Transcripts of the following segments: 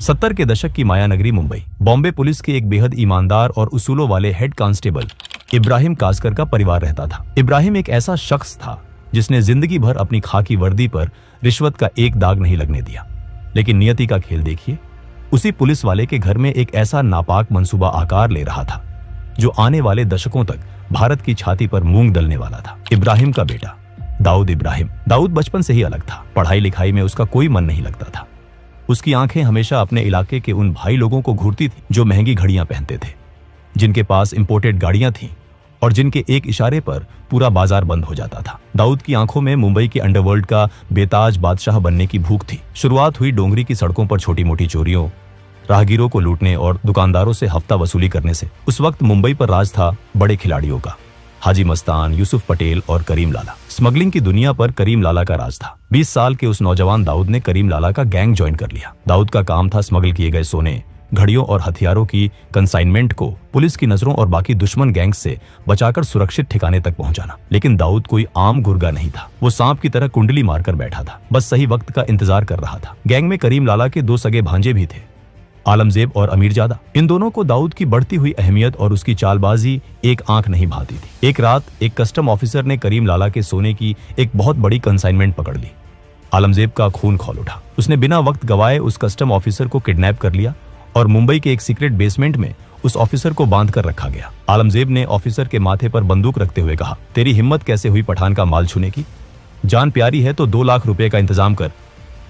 70 के दशक की मायानगरी मुंबई। बॉम्बे पुलिस के एक बेहद ईमानदार और उसूलों वाले हेड कांस्टेबल इब्राहिम कासकर का परिवार रहता था। इब्राहिम एक ऐसा शख्स था जिसने जिंदगी भर अपनी खाकी वर्दी पर रिश्वत का एक दाग नहीं लगने दिया। लेकिन नियति का खेल देखिए, उसी पुलिस वाले के घर में एक ऐसा नापाक मंसूबा आकार ले रहा था जो आने वाले दशकों तक भारत की छाती पर मूंग दलने वाला था। इब्राहिम का बेटा दाऊद इब्राहिम। दाऊद बचपन से ही अलग था। पढ़ाई लिखाई में उसका कोई मन नहीं लगता था। उसकी आंखें हमेशा अपने इलाके के उन भाई लोगों को घूरती थी जो महंगी घड़ियां पहनते थे, जिनके पास इंपोर्टेड गाड़ियां थीं और जिनके एक इशारे पर पूरा बाजार बंद हो जाता था। दाऊद की आंखों में मुंबई के अंडरवर्ल्ड का बेताज बादशाह बनने की भूख थी। शुरुआत हुई डोंगरी की सड़कों पर छोटी मोटी चोरियों, राहगीरों को लूटने और दुकानदारों से हफ्ता वसूली करने से। उस वक्त मुंबई पर राज था बड़े खिलाड़ियों का, हाजी मस्तान, यूसुफ पटेल और करीम लाला। स्मगलिंग की दुनिया पर करीम लाला का राज था। 20 साल के उस नौजवान दाऊद ने करीम लाला का गैंग ज्वाइन कर लिया। दाऊद का काम था स्मगल किए गए सोने, घड़ियों और हथियारों की कंसाइनमेंट को पुलिस की नजरों और बाकी दुश्मन गैंग से बचाकर सुरक्षित ठिकाने तक पहुंचाना। लेकिन दाऊद कोई आम गुर्गा नहीं था। वो सांप की तरह कुंडली मारकर बैठा था, बस सही वक्त का इंतजार कर रहा था। गैंग में करीम लाला के 2 सगे भांजे भी थे, आलमजेब और अमीरजादा। इन दोनों को दाऊद की बढ़ती हुई अहमियत और उसकी चालबाजी एक आंख नहीं भाती थी। एक रात एक कस्टम ऑफिसर ने करीम लाला के सोने की एक बहुत बड़ी कंसाइनमेंट पकड़ ली। आलमजेब का खून खौल उठा। उसने बिना वक्त गवाए उस कस्टम ऑफिसर को किडनैप कर लिया और मुंबई के एक सीक्रेट बेसमेंट में उस ऑफिसर को बांध कर रखा गया। आलमजेब ने ऑफिसर के माथे पर बंदूक रखते हुए कहा, तेरी हिम्मत कैसे हुई पठान का माल छूने की? जान प्यारी है तो 2 लाख रुपए का इंतजाम कर,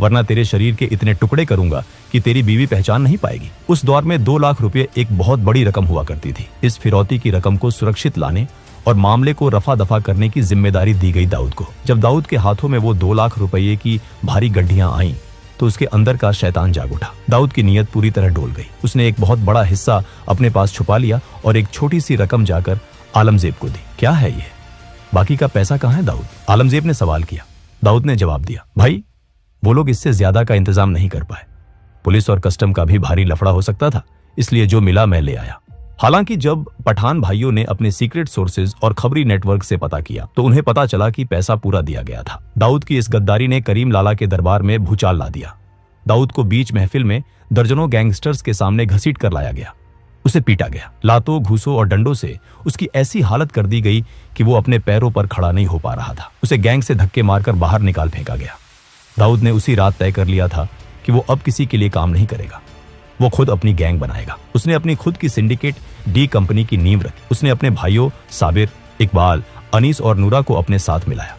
वरना तेरे शरीर के इतने टुकड़े करूंगा कि तेरी बीवी पहचान नहीं पाएगी। उस दौर में 2 लाख रुपए एक बहुत बड़ी रकम हुआ करती थी। इस फिरौती की रकम को सुरक्षित लाने और मामले को रफा दफा करने की जिम्मेदारी दी गई दाऊद को। जब दाऊद के हाथों में वो 2 लाख रुपये की भारी गड्ढियां आईं तो उसके अंदर का शैतान जाग उठा। दाऊद की नीयत पूरी तरह डोल गई। उसने एक बहुत बड़ा हिस्सा अपने पास छुपा लिया और एक छोटी सी रकम जाकर आलमजेब को दी। क्या है ये? बाकी का पैसा कहाँ है दाऊद? आलमजेब ने सवाल किया। दाऊद ने जवाब दिया, भाई वो लोग इससे ज्यादा का इंतजाम नहीं कर पाए। पुलिस और कस्टम का भी भारी लफड़ा हो सकता था, इसलिए जो मिला मैं ले आया। हालांकि जब पठान भाइयों ने अपने सीक्रेट सोर्सेज और खबरी नेटवर्क से पता किया तो उन्हें पता चला कि पैसा पूरा दिया गया था। दाऊद की इस गद्दारी ने करीम लाला के दरबार में भूचाल ला दिया। दाऊद को बीच महफिल में दर्जनों गैंगस्टर्स के सामने घसीट कर लाया गया। उसे पीटा गया। लातों, घूसों और डंडों से उसकी ऐसी हालत कर दी गई कि वो अपने पैरों पर खड़ा नहीं हो पा रहा था। उसे गैंग से धक्के मारकर बाहर निकाल फेंका गया। दाऊद ने उसी रात तय कर लिया था कि वो अब किसी के लिए काम नहीं करेगा। वो खुद अपनी गैंग बनाएगा। उसने अपनी खुद की सिंडिकेट डी कंपनी की नींव रखी। उसने अपने भाइयों साबिर, इकबाल, अनीस और नूरा को अपने साथ मिलाया।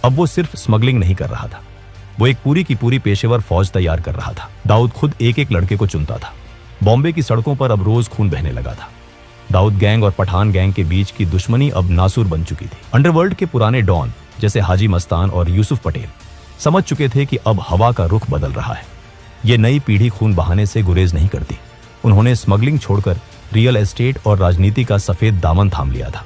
अब वो सिर्फ स्मगलिंग नहीं कर रहा था, वो एक पूरी की पूरी पेशेवर फौज तैयार कर रहा था। दाऊद खुद एक एक लड़के को चुनता था। बॉम्बे की सड़कों पर अब रोज खून बहने लगा था। दाऊद गैंग और पठान गैंग के बीच की दुश्मनी अब नासूर बन चुकी थी। अंडरवर्ल्ड के पुराने डॉन जैसे हाजी मस्तान और यूसुफ पटेल समझ चुके थे कि अब हवा का रुख बदल रहा है। ये नई पीढ़ी खून बहाने से गुरेज नहीं करती। उन्होंने स्मगलिंग छोड़कर रियल एस्टेट और राजनीति का सफेद दामन थाम लिया था।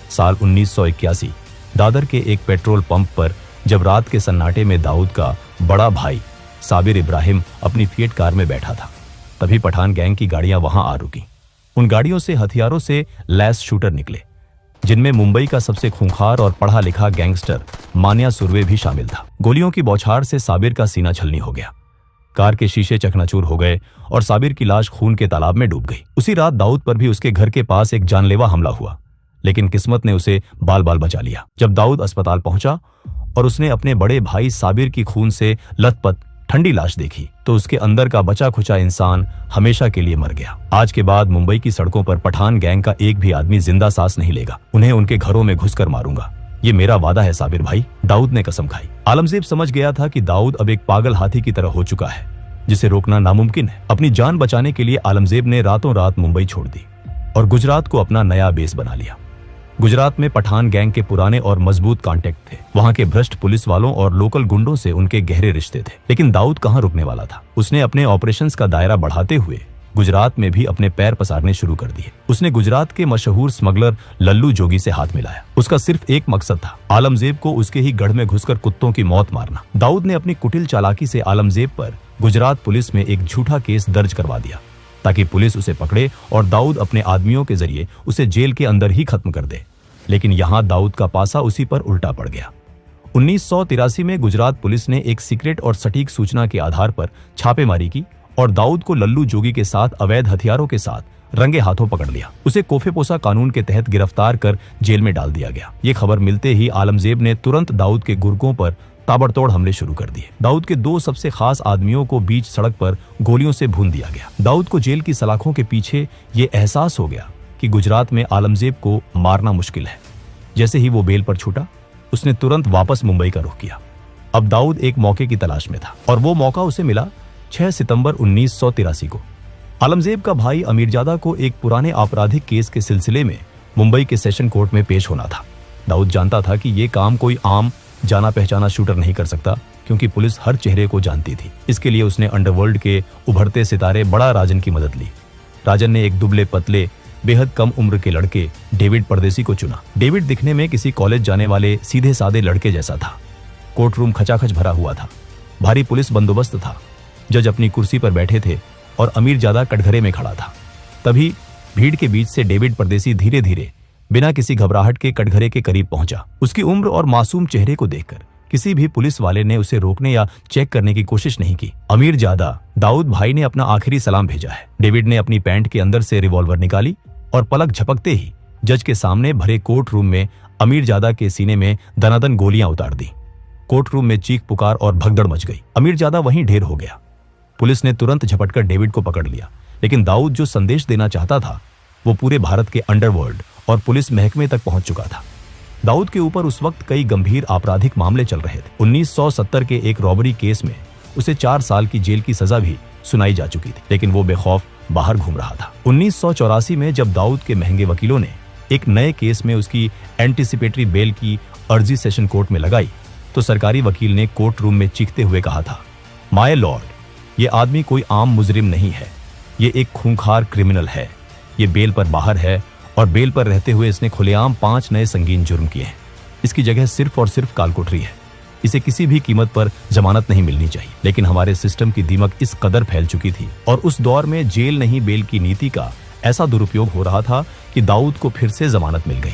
साल 1981 दादर के एक पेट्रोल पंप पर जब रात के सन्नाटे में दाऊद का बड़ा भाई साबिर इब्राहिम अपनी फिएट कार में बैठा था, तभी पठान गैंग की गाड़ियां वहां आ रुकी। उन गाड़ियों से हथियारों से लैस शूटर निकले, जिनमें मुंबई का सबसे खूंखार और पढ़ा लिखा गैंगस्टर मान्या सुरवे भी शामिल था। गोलियों की बौछार से साबिर का सीना छलनी हो गया। कार के शीशे चकनाचूर हो गए और साबिर की लाश खून के तालाब में डूब गई। उसी रात दाऊद पर भी उसके घर के पास एक जानलेवा हमला हुआ, लेकिन किस्मत ने उसे बाल बाल बचा लिया। जब दाऊद अस्पताल पहुंचा और उसने अपने बड़े भाई साबिर की खून से लथपथ ठंडी लाश देखी तो उसके अंदर का बचा खुचा इंसान हमेशा के लिए मर गया। आज के बाद मुंबई की सड़कों पर पठान गैंग का एक भी आदमी जिंदा सांस नहीं लेगा। उन्हें उनके घरों में घुसकर मारूंगा, ये मेरा वादा है साबिर भाई, दाऊद ने कसम खाई। आलमजेब समझ गया था कि दाऊद अब एक पागल हाथी की तरह हो चुका है, जिसे रोकना नामुमकिन है। अपनी जान बचाने के लिए आलमजेब ने रातों रात मुंबई छोड़ दी और गुजरात को अपना नया बेस बना लिया। गुजरात में पठान गैंग के पुराने और मजबूत कॉन्टेक्ट थे। वहां के भ्रष्ट पुलिस वालों और लोकल गुंडों से उनके गहरे रिश्ते थे। लेकिन दाऊद कहां रुकने वाला था। उसने अपने ऑपरेशंस का दायरा बढ़ाते हुए गुजरात में भी अपने पैर पसारने शुरू कर दिए। उसने गुजरात के मशहूर स्मगलर लल्लू जोगी से हाथ मिलाया। उसका सिर्फ एक मकसद था, आलमजेब को उसके ही गढ़ में घुसकर कुत्तों की मौत मारना। दाऊद ने अपनी कुटिल चालाकी से आलमजेब पर गुजरात पुलिस में एक झूठा केस दर्ज करवा दिया ताकि पुलिस उसे पकड़े और दाऊद अपने आदमियों के जरिए उसे जेल के अंदर ही खत्म कर दे। लेकिन यहां दाऊद का पासा उसी पर उल्टा पड़ गया। 1983 में गुजरात पुलिस ने एक सीक्रेट और सटीक सूचना के आधार पर छापेमारी की और दाऊद को लल्लू जोगी के साथ अवैध हथियारों के साथ रंगे हाथों पकड़ लिया। उसे कोफेपोसा कानून के तहत गिरफ्तार कर जेल में डाल दिया गया। ये खबर मिलते ही आलमजेब ने तुरंत दाऊद के गुर्गों पर ताबड़तोड़ हमले शुरू कर दिए। दाऊद के 2 सबसे खास आदमियों को बीच सड़क पर गोलियों से भून दिया गया। दाऊद को जेल की सलाखों के पीछे ये एहसास हो गया कि गुजरात में आलमजेब को मारना मुश्किल है। जैसे ही वो बेल पर छूटा, उसने तुरंत वापस मुंबई का रुख किया। अब दाऊद एक मौके की तलाश में था और वो मौका उसे मिला 6 सितंबर 1983 को। आलमजेब का भाई अमीरजादा को एक पुराने आपराधिक केस के सिलसिले में मुंबई के सेशन कोर्ट में पेश होना था। दाऊद जानता था कि ये काम कोई आम जाना पहचाना शूटर नहीं कर सकता, क्योंकि पुलिस हर चेहरे को जानती थी। इसके लिए उसने अंडरवर्ल्ड के उभरते सितारे बड़ा राजन की मदद ली। राजन ने एक दुबले पतले बेहद कम उम्र के लड़के डेविड परदेसी को चुना। डेविड दिखने में किसी कॉलेज जाने वाले सीधे साधे लड़के जैसा था। कोर्ट रूम खचाखच भरा हुआ था। भारी पुलिस बंदोबस्त था। जज अपनी कुर्सी पर बैठे थे और अमीरजादा कटघरे में खड़ा था। तभी भीड़ के बीच से डेविड परदेसी धीरे धीरे बिना किसी घबराहट के कटघरे के करीब पहुंचा। उसकी उम्र और मासूम चेहरे को देखकर किसी भी पुलिस वाले ने उसे रोकने या चेक करने की कोशिश नहीं की। अमीरजादा, दाऊद भाई ने अपना आखिरी सलाम भेजा है। डेविड ने अपनी पैंट के अंदर से रिवॉल्वर निकाली और पलक झपकते ही जज के सामने भरे कोर्ट रूम में अमीरजादा के सीने में दनादन गोलियां उतार दी। कोर्ट रूम में चीख पुकार और भगदड़ मच गई। अमीरजादा वहीं ढेर हो गया। पुलिस ने तुरंत झपटकर डेविड को पकड़ लिया, लेकिन दाऊद जो संदेश देना चाहता था वो पूरे भारत के अंडरवर्ल्ड और पुलिस महकमे तक पहुंच चुका था। दाऊद के ऊपर उस वक्त कई गंभीर आपराधिक मामले चल रहे थे। 1970 के एक रॉबरी केस में उसे 4 साल की जेल की सजा भी सुनाई जा चुकी थी, लेकिन वो बेखौफ बाहर घूम रहा था। 1984 में जब दाऊद के महंगे वकीलों ने एक नए केस में उसकी एंटीसिपेटरी बेल की अर्जी सेशन कोर्ट में लगाई, तो सरकारी वकील ने कोर्ट रूम में चीखते हुए कहा था, माय लॉर्ड, ये आदमी कोई आम मुजरिम नहीं है, ये एक खूंखार क्रिमिनल है। ये बेल पर बाहर है और बेल पर रहते हुए इसने खुलेआम 5 नए संगीन जुर्म किए हैं। इसकी जगह सिर्फ और सिर्फ कालकोठरी है। इसे किसी भी कीमत पर जमानत नहीं मिलनी चाहिए। लेकिन हमारे सिस्टम की दीमक इस कदर फैल चुकी थी और उस दौर में जेल नहीं बेल की नीति का ऐसा दुरुपयोग हो रहा था कि दाऊद को फिर से जमानत मिल गई।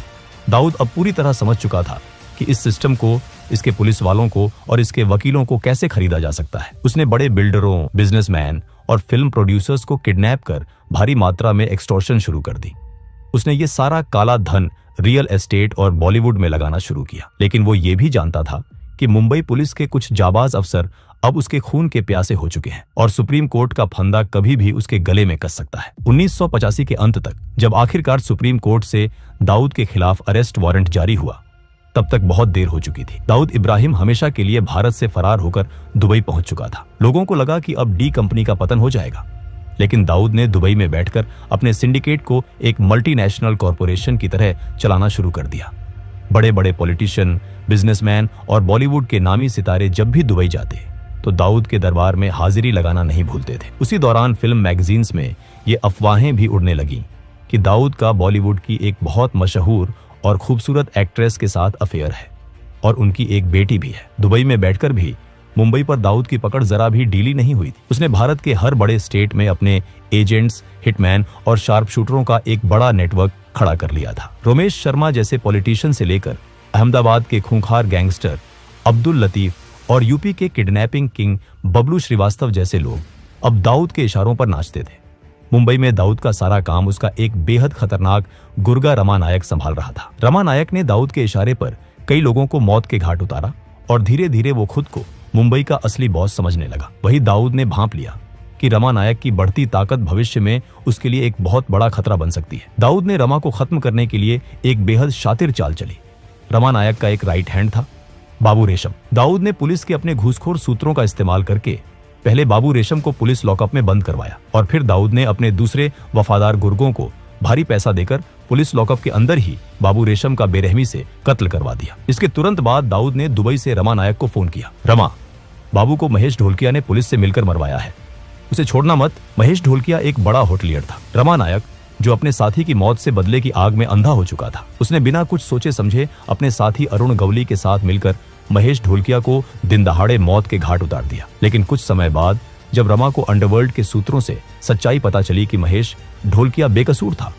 दाऊद अब पूरी तरह समझ चुका था कि इस सिस्टम को, इसके पुलिस वालों को और इसके वकीलों को कैसे खरीदा जा सकता है। उसने बड़े बिल्डरों, बिजनेसमैन और फिल्म प्रोड्यूसर्स को किडनैप कर भारी मात्रा में एक्सटॉर्शन शुरू कर दी। उसने ये सारा काला धन रियल एस्टेट और बॉलीवुड में लगाना शुरू किया। लेकिन वो ये भी जानता था कि मुंबई पुलिस के कुछ जाबाज अफसर अब उसके खून के प्यासे हो चुके हैं और सुप्रीम कोर्ट का फंदा कभी भी उसके गले में कस सकता है। 1985 के अंत तक जब आखिरकार सुप्रीम कोर्ट से दाऊद के खिलाफ अरेस्ट वारंट जारी हुआ, तब तक बहुत देर हो चुकी थी। दाऊद इब्राहिम हमेशा के लिए भारत से फरार होकर दुबई पहुंच चुका था। लोगों को लगा कि अब डी कंपनी का पतन हो जाएगा, लेकिन दाऊद ने दुबई में बैठकर अपने सिंडिकेट को एक मल्टीनेशनल कॉरपोरेशन की तरह चलाना शुरू कर दिया। बड़े बड़े पॉलिटिशियन, बिजनेसमैन और बॉलीवुड के नामी सितारे जब भी दुबई जाते तो दाऊद के दरबार में हाजिरी लगाना नहीं भूलते थे। उसी दौरान फिल्म मैगजीन्स में ये अफवाहें भी उड़ने लगी कि दाऊद का बॉलीवुड की एक बहुत मशहूर और खूबसूरत एक्ट्रेस के साथ अफेयर है और उनकी एक बेटी भी है। दुबई में बैठकर भी मुंबई पर दाऊद की पकड़ जरा भी ढीली नहीं हुई थी। उसने भारत के हर बड़े स्टेट में अपने एजेंट्स, हिटमैन और शार्प शूटरों का एक बड़ा नेटवर्क खड़ा कर लिया था। रोमेश शर्मा जैसे पॉलिटिशियन से लेकर अहमदाबाद के खूंखार गैंगस्टर अब्दुल लतीफ और यूपी के किडनैपिंग किंग बबलू श्रीवास्तव जैसे लोग अब दाऊद के इशारों पर नाचते थे। मुंबई में दाऊद का सारा काम उसका एक बेहद खतरनाक गुर्गा रमा नायक संभाल रहा था। रमा नायक ने दाऊद के इशारे पर कई लोगों को मौत के घाट उतारा और धीरे धीरे वो खुद को मुंबई का असली बॉस समझने लगा। वही दाऊद ने भांप लिया कि रमा नायक की बढ़ती ताकत भविष्य में उसके लिए एक बहुत बड़ा खतरा बन सकती है। दाऊद ने रमा को खत्म करने के लिए एक बेहद शातिर चाल चली। रमा नायक का एक राइट हैंड था, बाबू रेशम। दाऊद ने पुलिस के अपने घूसखोर सूत्रों का इस्तेमाल करके पहले बाबू रेशम को पुलिस लॉकअप में बंद करवाया और फिर दाऊद ने अपने दूसरे वफादार गुर्गों को भारी पैसा देकर पुलिस लॉकअप के अंदर ही बाबू रेशम का बेरहमी से कत्ल करवा दिया। इसके तुरंत बाद दाऊद ने दुबई से रमा नायक को फोन किया, रमा, बाबू को महेश ढोलकिया ने पुलिस से मिलकर मरवाया है, उसे छोड़ना मत। महेश ढोलकिया एक बड़ा होटलियर था। रमा नायक, जो अपने साथी की मौत से बदले की आग में अंधा हो चुका था, उसने बिना कुछ सोचे समझे अपने साथी अरुण गवली के साथ मिलकर महेश ढोलकिया को दिन दहाड़े मौत के घाट उतार दिया। लेकिन कुछ समय बाद जब रमा को अंडरवर्ल्ड के सूत्रों से सच्चाई पता चली कि महेश ढोलकिया बेकसूर था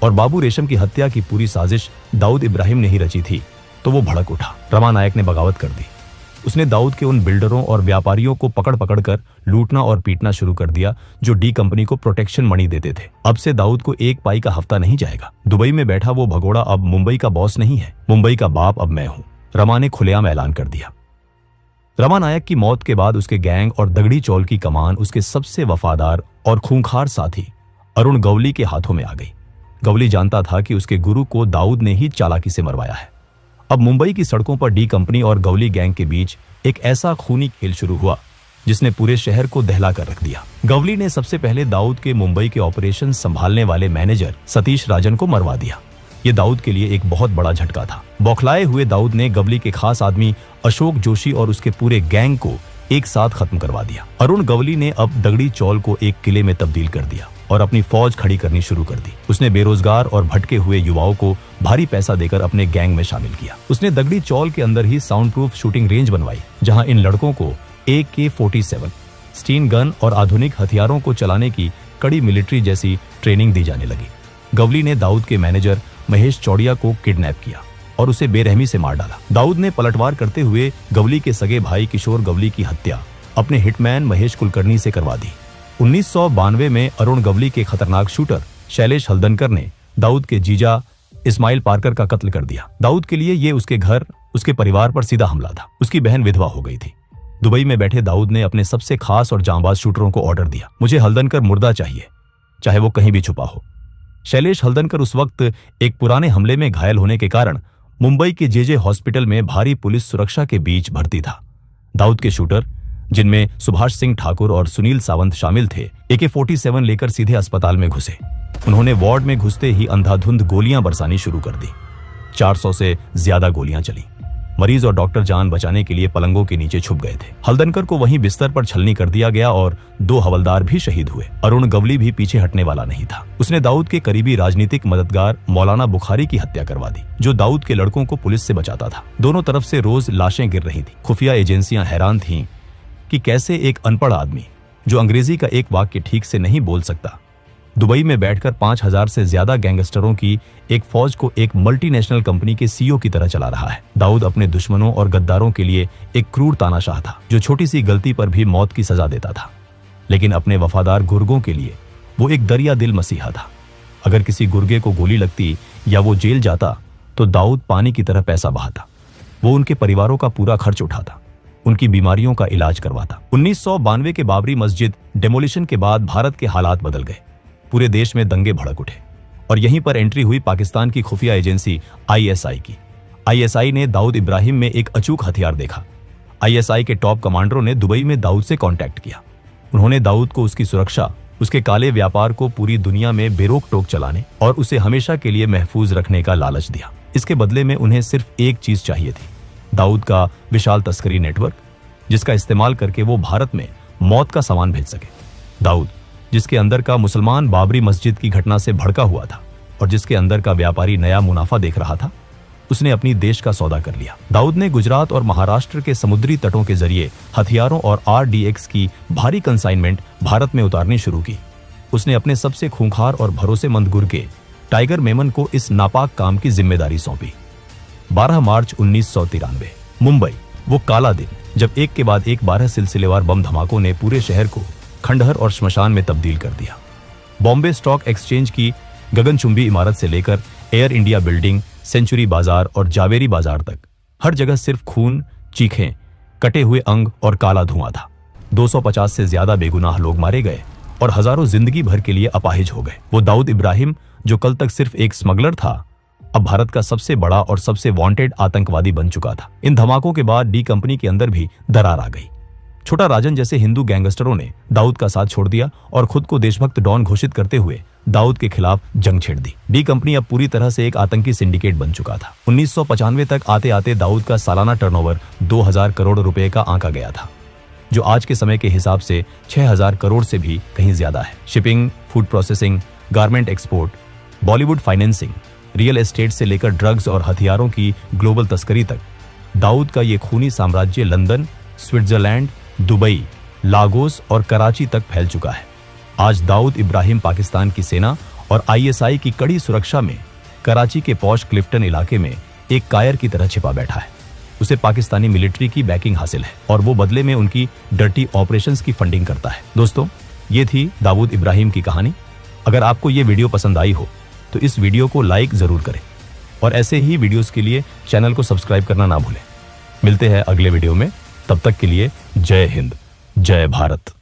और बाबू रेशम की हत्या की पूरी साजिश दाऊद इब्राहिम ने ही रची थी, तो वो भड़क उठा। रमा नायक ने बगावत कर दी उसने दाऊद के उन बिल्डरों और व्यापारियों को पकड़ पकड़ कर लूटना और पीटना शुरू कर दिया जो डी कंपनी को प्रोटेक्शन मनी देते थे। अब से दाऊद को एक पाई का हफ्ता नहीं जाएगा। दुबई में बैठा वो भगोड़ा अब मुंबई का बॉस नहीं है, मुंबई का बाप अब मैं हूं, रमा ने खुलेआम ऐलान कर दिया। रमा नायक की मौत के बाद उसके गैंग और दगड़ी चौल की कमान उसके सबसे वफादार और खूंखार साथी अरुण गवली के हाथों में आ गई। गवली जानता था कि उसके गुरु को दाऊद ने ही चालाकी से मरवाया है। अब मुंबई की सड़कों पर डी कंपनी और गवली गैंग के बीच एक ऐसा खूनी खेल शुरू हुआ जिसने पूरे शहर को दहला कर रख दिया। गवली ने सबसे पहले दाऊद के मुंबई के ऑपरेशन संभालने वाले मैनेजर सतीश राजन को मरवा दिया। ये दाऊद के लिए एक बहुत बड़ा झटका था। बौखलाए हुए दाऊद ने गवली के खास आदमी अशोक जोशी और उसके पूरे गैंग को एक साथ खत्म करवा दिया। अरुण गवली ने अब दगड़ी चौल को एक किले में तब्दील कर दिया और अपनी फौज खड़ी करनी शुरू कर दी। उसने बेरोजगार और भटके हुए युवाओं को भारी पैसा देकर अपने गैंग में शामिल किया। उसने दगड़ी चौल के अंदर ही साउंड प्रूफ शूटिंग रेंज बनवाई जहां इन लड़कों को AK-47 स्टीन गन और आधुनिक हथियारों को चलाने की कड़ी मिलिट्री जैसी ट्रेनिंग दी जाने लगी। गवली ने दाऊद के मैनेजर महेश चौड़िया को किडनैप किया और उसे बेरहमी से मार डाला। दाऊद ने पलटवार करते हुए गवली के सगे भाई किशोर गवली की हत्या अपने हिटमैन महेश कुलकर्णी से करवा दी। 1992 में अरुण गवली के खतरनाक शूटर शैलेश हल्दनकर ने दाऊद के जीजा इस्माइल पार्कर का कत्ल कर दिया। दाऊद के लिए ये उसके घर, उसके परिवार पर सीधा हमला था। उसकी बहन विधवा हो गई थी। दुबई में बैठे दाऊद ने अपने सबसे खास और जांबाज शूटरों को ऑर्डर दिया, मुझे हल्दनकर मुर्दा चाहिए, चाहे वो कहीं भी छुपा हो। शैलेश हल्दनकर उस वक्त एक पुराने हमले में घायल होने के कारण मुंबई के JJ हॉस्पिटल में भारी पुलिस सुरक्षा के बीच भर्ती था। दाऊद के शूटर, जिनमें सुभाष सिंह ठाकुर और सुनील सावंत शामिल थे, AK-47 लेकर सीधे अस्पताल में घुसे। उन्होंने वार्ड में घुसते ही अंधाधुंध गोलियां बरसानी शुरू कर दी। 400 से ज्यादा गोलियां चली। मरीज और डॉक्टर जान बचाने के लिए पलंगों के नीचे छुप गए थे। हल्दनकर को वहीं बिस्तर पर छलनी कर दिया गया और 2 हवलदार भी शहीद हुए। अरुण गवली भी पीछे हटने वाला नहीं था। उसने दाऊद के करीबी राजनीतिक मददगार मौलाना बुखारी की हत्या करवा दी, जो दाऊद के लड़कों को पुलिस से बचाता था। दोनों तरफ से रोज लाशें गिर रही थी। खुफिया एजेंसियां हैरान थीं कि कैसे एक अनपढ़ आदमी जो अंग्रेजी का एक वाक्य ठीक से नहीं बोल सकता, दुबई में बैठकर 5000 से ज्यादा गैंगस्टरों की एक फौज को एक मल्टीनेशनल कंपनी के CEO की तरह चला रहा है। दाऊद अपने दुश्मनों और गद्दारों के लिए एक क्रूर तानाशाह था जो छोटी सी गलती पर भी मौत की सजा देता था, लेकिन अपने वफादार गुर्गों के लिए वो एक दरिया दिल मसीहा था। अगर किसी गुर्गे को गोली लगती या वो जेल जाता तो दाऊद पानी की तरह पैसा बहाता। वो उनके परिवारों का पूरा खर्च उठाता, उनकी बीमारियों का इलाज करवाता। 1992 के बाबरी मस्जिद डेमोलिशन के बाद भारत के हालात बदल गए। पूरे देश में दंगे भड़क उठे और यहीं पर एंट्री हुई पाकिस्तान की खुफिया एजेंसी ISI की। ISI ने दाऊद इब्राहिम में एक अचूक हथियार देखा। ISI के टॉप कमांडरों ने दुबई में दाऊद से कांटेक्ट किया। उन्होंने दाऊद को उसकी सुरक्षा, उसके काले व्यापार को पूरी दुनिया में बेरोक टोक चलाने और उसे हमेशा के लिए महफूज रखने का लालच दिया। इसके बदले में उन्हें सिर्फ एक चीज चाहिए थी, दाऊद का विशाल तस्करी नेटवर्क, जिसका इस्तेमाल करके वो भारत में मौत का सामान भेज सके। दाऊद, जिसके अंदर का मुसलमान बाबरी मस्जिद की घटना से भड़का हुआ था और जिसके अंदर का व्यापारी नया मुनाफा देख रहा था, उसने अपनी देश का सौदा कर लिया। दाऊद ने गुजरात और महाराष्ट्र के समुद्री तटों के जरिए हथियारों और RDX की भारी कंसाइनमेंट भारत में उतारनी शुरू की। उसने अपने सबसे खूंखार और भरोसेमंद गुर्गे टाइगर मेमन को इस नापाक काम की जिम्मेदारी सौंपी। 12 मार्च 1993, मुंबई, वो काला दिन जब एक के बाद एक 12 सिलसिलेवार बम धमाकों ने पूरे शहर को खंडहर और श्मशान में तब्दील कर दिया। बॉम्बे स्टॉक एक्सचेंज की गगनचुंबी इमारत से लेकर एयर इंडिया बिल्डिंग, सेंचुरी बाजार और जावेरी बाजार तक हर जगह सिर्फ खून, चीखें, कटे हुए अंग और काला धुआं था। 250 से ज्यादा बेगुनाह लोग मारे गए और हजारों जिंदगी भर के लिए अपाहिज हो गए। वो दाऊद इब्राहिम, जो कल तक सिर्फ एक स्मगलर था, अब भारत का सबसे बड़ा और सबसे वांटेड आतंकवादी बन चुका था। इन धमाकों के बाद डी कंपनी के अंदर भी दरार आ गई। छोटा राजन जैसे हिंदू गैंगस्टरों ने दाऊद का साथ छोड़ दिया और खुद को देशभक्त डॉन घोषित करते हुए दाऊद के खिलाफ जंग छेड़ दी। डी कंपनी अब पूरी तरह से एक आतंकी सिंडिकेट बन चुका था। 1995 तक आते आते दाऊद का सालाना टर्नओवर 2000 करोड़ रुपए का आंका गया था, जो आज के समय के हिसाब से 6000 करोड़ से भी कहीं ज्यादा है। Shipping, food processing, garment export, Bollywood financing, real estate से लेकर ड्रग्स और हथियारों की ग्लोबल तस्करी तक दाऊद का ये खूनी साम्राज्य लंदन, स्विट्जरलैंड, दुबई, लागोस और कराची तक फैल चुका है। आज दाऊद इब्राहिम पाकिस्तान की सेना और ISI की कड़ी सुरक्षा में कराची के पॉश क्लिफ्टन इलाके में एक कायर की तरह छिपा बैठा है। उसे पाकिस्तानी मिलिट्री की बैकिंग हासिल है और वो बदले में उनकी डर्टी ऑपरेशंस की फंडिंग करता है। दोस्तों, ये थी दाऊद इब्राहिम की कहानी। अगर आपको ये वीडियो पसंद आई हो तो इस वीडियो को लाइक जरूर करें और ऐसे ही वीडियोस के लिए चैनल को सब्सक्राइब करना ना भूलें। मिलते हैं अगले वीडियो में, तब तक के लिए जय हिंद, जय भारत।